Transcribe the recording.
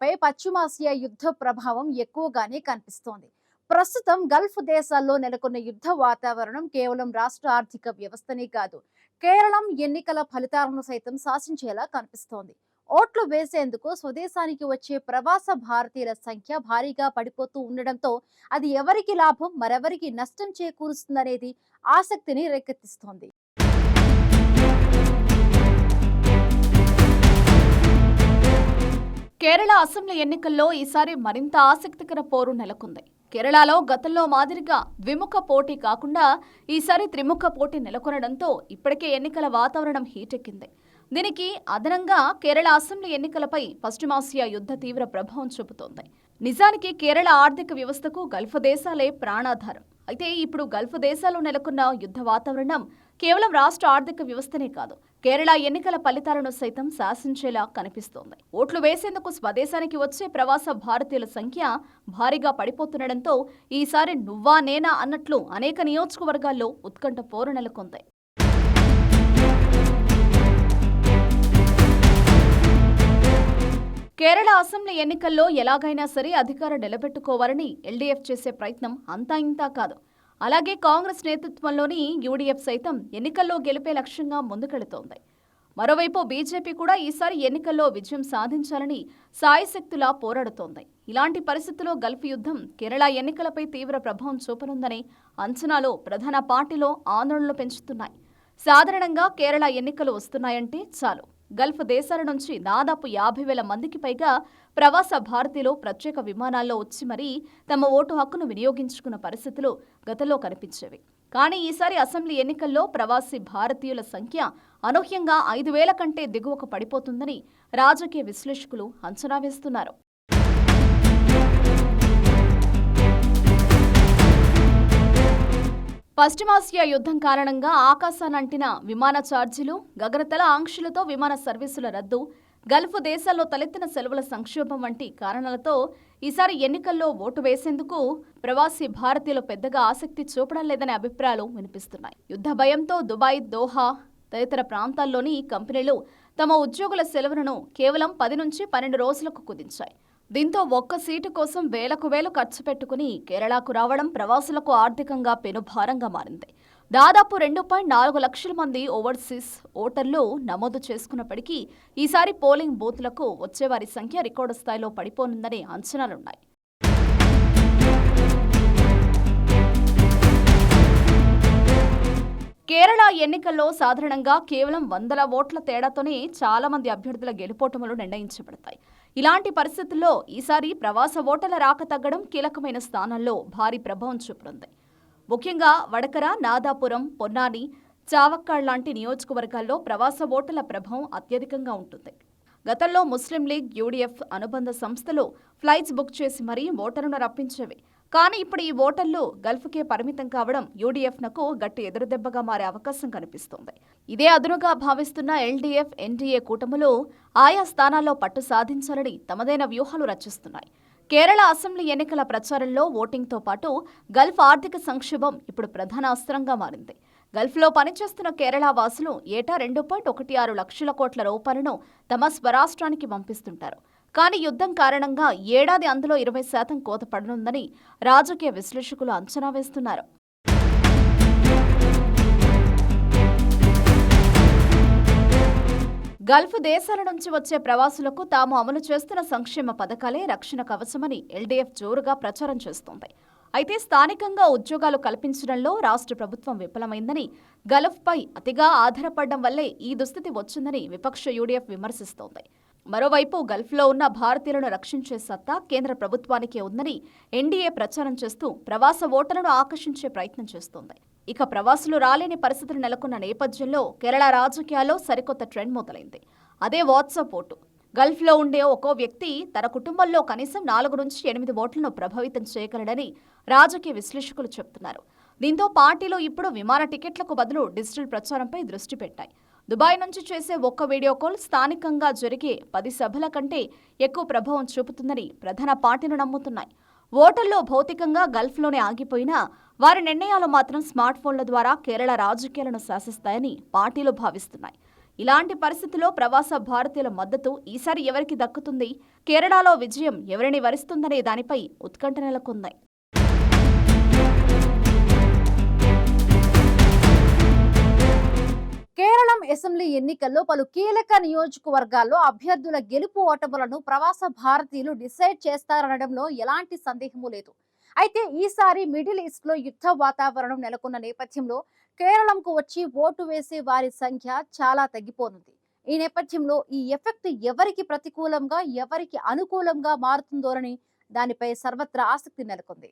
ఎన్నికలపై పశ్చిమాసియా యుద్ధ ప్రభావం ఎక్కువగానే కనిపిస్తోంది. ప్రస్తుతం గల్ఫ్ దేశాల్లో నెలకొన్న యుద్ధ వాతావరణం కేవలం రాష్ట్ర ఆర్థిక వ్యవస్థనే కాదు, కేరళం ఎన్నికల ఫలితాలను సైతం శాసించేలా కనిపిస్తోంది. ఓట్లు వేసేందుకు స్వదేశానికి వచ్చే ప్రవాస భారతీయుల సంఖ్య భారీగా పడిపోతూ ఉండడంతో అది ఎవరికి లాభం, మరెవరికి నష్టం చేకూరుస్తుందనేది ఆసక్తిని రేకెత్తిస్తోంది. కేరళ అసెంబ్లీ ఎన్నికల్లో ఈసారి మరింత ఆసక్తికర పోరు నెలకొంది. కేరళలో గతంలో మాదిరిగా ద్విముఖ పోటీ కాకుండా ఈసారి త్రిముఖ పోటీ నెలకొనడంతో ఇప్పటికే ఎన్నికల వాతావరణం హీటెక్కింది. దీనికి అదనంగా కేరళ అసెంబ్లీ ఎన్నికలపై పశ్చిమాసియా యుద్ధ తీవ్ర ప్రభావం చూపుతోంది. నిజానికి కేరళ ఆర్థిక వ్యవస్థకు గల్ఫ్ దేశాలే ప్రాణాధారం. అయితే ఇప్పుడు గల్ఫ్ దేశాల్లో నెలకొన్న యుద్ధ వాతావరణం కేవలం రాష్ట్ర ఆర్థిక వ్యవస్థనే కాదు, కేరళ ఎన్నికల ఫలితాలను సైతం శాసించేలా కనిపిస్తోంది. ఓట్లు వేసేందుకు స్వదేశానికి వచ్చే ప్రవాస భారతీయుల సంఖ్య భారీగా పడిపోతుండటంతో ఈసారి నువ్వా నేనా అన్నట్లు అనేక నియోజకవర్గాల్లో ఉత్కంఠ పోరు నెలకొంది. కేరళ అసెంబ్లీ ఎన్నికల్లో ఎలాగైనా సరే అధికారం నిలబెట్టుకోవాలని ఎల్డీఎఫ్ చేసే ప్రయత్నం అంతా ఇంతా కాదు. అలాగే కాంగ్రెస్ నేతృత్వంలోని యూడీఎఫ్ సైతం ఎన్నికల్లో గెలిపే లక్ష్యంగా ముందుకెళుతోంది. మరోవైపు బీజేపీ కూడా ఈసారి ఎన్నికల్లో విజయం సాధించాలని సాయశక్తులా పోరాడుతోంది. ఇలాంటి పరిస్థితుల్లో గల్ఫ్ యుద్ధం కేరళ ఎన్నికలపై తీవ్ర ప్రభావం చూపనుందని అంచనాలు ప్రధాన పార్టీలో ఆందోళనలు పెంచుతున్నాయి. సాధారణంగా కేరళ ఎన్నికలు వస్తున్నాయంటే చాలు, గల్ఫ్ దేశాల నుంచి దాదాపు 50,000 మందికి పైగా ప్రవాస భారతీయులు ప్రత్యేక విమానాల్లో వచ్చి మరీ తమ ఓటు హక్కును వినియోగించుకున్న పరిస్థితులు గతంలో కనిపించేవి. కానీ ఈసారి అసెంబ్లీ ఎన్నికల్లో ప్రవాసీ భారతీయుల సంఖ్య అనూహ్యంగా 5,000 కంటే దిగువకు పడిపోతుందని రాజకీయ విశ్లేషకులు అంచనా వేస్తున్నారు. పశ్చిమాసియా యుద్ధం కారణంగా ఆకాశానంటిన విమాన ఛార్జీలు, గగనతల ఆంక్షలతో విమాన సర్వీసుల రద్దు, గల్ఫ్ దేశాల్లో తలెత్తిన సెలవుల సంక్షోభం వంటి కారణాలతో ఈసారి ఎన్నికల్లో ఓటు వేసేందుకు ప్రవాసీ భారతీయులు పెద్దగా ఆసక్తి చూపడం లేదనే అభిప్రాయాలు వినిపిస్తున్నాయి. యుద్ధ భయంతో దుబాయ్, దోహా తదితర ప్రాంతాల్లోని కంపెనీలు తమ ఉద్యోగుల సెలవులను కేవలం 10 నుంచి 12 రోజులకు కుదించాయి. దీంతో ఒక్క సీటు కోసం వేలకు ఖర్చు పెట్టుకుని కేరళకు రావడం ప్రవాసులకు ఆర్థికంగా పెనుభారంగా మారింది. దాదాపు 2.4 లక్షల మంది ఓవర్సీస్ ఓటర్లు నమోదు చేసుకున్నప్పటికీ ఈసారి పోలింగ్ బూత్లకు వచ్చేవారి సంఖ్య రికార్డు స్థాయిలో పడిపోనుందనే అంచనాలున్నాయి. కేరళ ఎన్నికల్లో సాధారణంగా కేవలం 100 ఓట్ల తేడాతోనే చాలా మంది అభ్యర్థుల గెలుపోటములు నిర్ణయించబడతాయి. ఇలాంటి పరిస్థితుల్లో ఈసారి ప్రవాస ఓటర్ల రాక తగ్గడం కీలకమైన స్థానాల్లో భారీ ప్రభావం చూపుతుంది. ముఖ్యంగా వడకర, నాదాపురం, పొన్నాని, చావక్కాడ్ లాంటి నియోజకవర్గాల్లో ప్రవాస ఓటర్ల ప్రభావం అత్యధికంగా ఉంటుంది. గతంలో ముస్లిం లీగ్, యూడీఎఫ్ అనుబంధ సంస్థలు ఫ్లైట్స్ బుక్ చేసి మరీ ఓటర్లను రప్పించేవి. కానీ ఇప్పుడు ఈ ఓటర్లు గల్ఫ్కే పరిమితం కావడం యూడీఎఫ్నకు గట్టి ఎదురుదెబ్బగా మారే అవకాశం కనిపిస్తోంది. ఇదే అదునుగా భావిస్తున్న ఎల్డీఎఫ్, ఎన్డీఏ కూటములు ఆయా స్థానాల్లో పట్టు సాధించాలని తమదైన వ్యూహాలు రచిస్తున్నాయి. కేరళ అసెంబ్లీ ఎన్నికల ప్రచారంలో ఓటింగ్తో పాటు గల్ఫ్ ఆర్థిక సంక్షోభం ఇప్పుడు ప్రధాన అస్త్రంగా మారింది. గల్ఫ్లో పనిచేస్తున్న కేరళ వాసులు ఏటా 2.16 లక్షల కోట్ల రూపాయలను తమ స్వరాష్ట్రానికి పంపిస్తుంటారు. కానీ యుద్ధం కారణంగా ఏడాది అందులో 20% కోత పడనుందని రాజకీయ విశ్లేషకులు అంచనా వేస్తున్నారు. గల్ఫ్ దేశాల నుంచి వచ్చే ప్రవాసులకు తాము అమలు చేస్తున్న సంక్షేమ పథకాలే రక్షణ కవచమని ఎల్డీఎఫ్ జోరుగా ప్రచారం చేస్తోంది. అయితే స్థానికంగా ఉద్యోగాలు కల్పించడంలో రాష్ట్ర ప్రభుత్వం విఫలమైందని, గల్ఫ్పై అతిగా ఆధారపడడం వల్లే ఈ దుస్థితి వచ్చిందని విపక్ష యూడీఎఫ్ విమర్శిస్తోంది. మరోవైపు గల్ఫ్లో ఉన్న భారతీయులను రక్షించే సత్తా కేంద్ర ప్రభుత్వానికే ఉందని ఎన్డీఏ ప్రచారం చేస్తూ ప్రవాస ఓటర్లను ఆకర్షించే ప్రయత్నం చేస్తోంది. ఇక ప్రవాసులు రాలేని పరిస్థితులు నెలకొన్న నేపథ్యంలో కేరళ రాజకీయాల్లో సరికొత్త ట్రెండ్ మొదలైంది. అదే వాట్సాప్ ఓటు. గల్ఫ్లో ఉండే ఒక్కో వ్యక్తి తన కుటుంబంలో కనీసం 4 నుంచి 8 ఓట్లను ప్రభావితం చేయగలడని రాజకీయ విశ్లేషకులు చెబుతున్నారు. దీంతో పార్టీలు ఇప్పుడు విమాన టికెట్లకు బదులు డిజిటల్ ప్రచారంపై దృష్టి పెట్టాయి. దుబాయ్ నుంచి చేసే ఒక్క వీడియో కాల్ స్థానికంగా జరిగే 10 సభల కంటే ఎక్కువ ప్రభావం చూపుతుందని ప్రధాన పార్టీలు నమ్ముతున్నాయి. ఓటర్లు భౌతికంగా గల్ఫ్లోనే ఆగిపోయినా వారి నిర్ణయాలు మాత్రం స్మార్ట్ ఫోన్ల ద్వారా కేరళ రాజకీయాలను శాసిస్తాయని పార్టీలు భావిస్తున్నాయి. ఇలాంటి పరిస్థితుల్లో ప్రవాస భారతీయుల మద్దతు ఈసారి ఎవరికి దక్కుతుంది? కేరళలో విజయం ఎవరిని వరిస్తుందనే దానిపై ఉత్కంఠ నెలకొంది. కేరళం అసెంబ్లీ ఎన్నికల్లో పలు కీలక నియోజకవర్గాల్లో అభ్యర్థుల గెలుపు ఓటములను ప్రవాస భారతీయులు డిసైడ్ చేస్తారనడంలో ఎలాంటి సందేహమూ లేదు. అయితే ఈసారి మిడిల్ ఈస్ట్ లో యుద్ధ వాతావరణం నెలకొన్న నేపథ్యంలో కేరళంకు వచ్చి ఓటు వేసే వారి సంఖ్య చాలా తగ్గిపోనుంది. ఈ నేపథ్యంలో ఈ ఎఫెక్ట్ ఎవరికి ప్రతికూలంగా ఎవరికి అనుకూలంగా మారుతుందోనని దానిపై సర్వత్రా ఆసక్తి నెలకొంది.